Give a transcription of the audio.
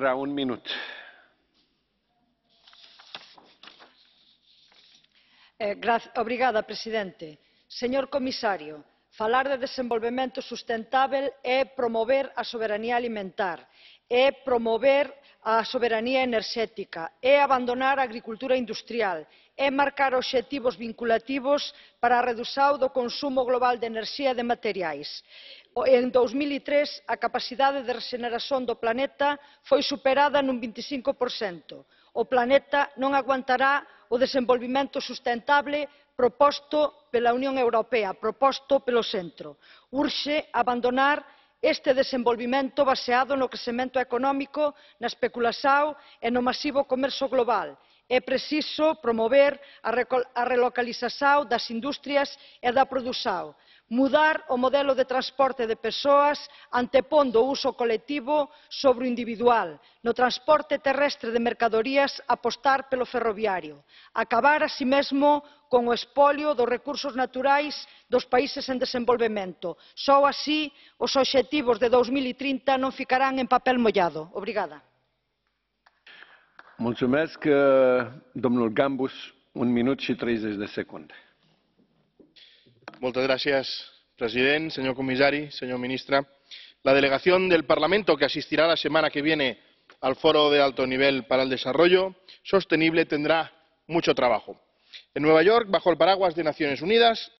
Un minut. Obrigada, presidente. Señor comisario, falar de desenvolvemento sustentábel é promover a soberanía alimentar, é promover a soberanía enerxética, é abandonar a agricultura industrial, é marcar obxectivos vinculativos para a redución do consumo global de enerxía e de materiais. En 2003, a capacidade de rexeneración do planeta foi superada nun 25%. O planeta non aguantará o desenvolvemento sustentable proposto pela Unión Europea, proposto polo centro. Urxe abandonar este desenvolvemento baseado no crecemento económico, na especulación e no masivo comercio global. É preciso promover a relocalización das industrias e da produción, mudar o modelo de transporte de persoas antepondo o uso colectivo sobre o individual, no transporte terrestre de mercadorías apostar polo ferroviario, acabar así mesmo con o expolio dos recursos naturais dos países en desenvolvemento. Só así os obxectivos de 2030 non ficarán en papel mollado. Obrigada. Mulțumesc, domnul Gambus, 1 minut și 30 de secunde. Muchas gracias, presidente, señor comisario, señor ministra. La delegación del Parlamento que asistirá la semana que viene al Foro de Alto Nivel para el Desarrollo Sostenible tendrá mucho trabajo. En Nueva York, bajo el paraguas de Naciones Unidas,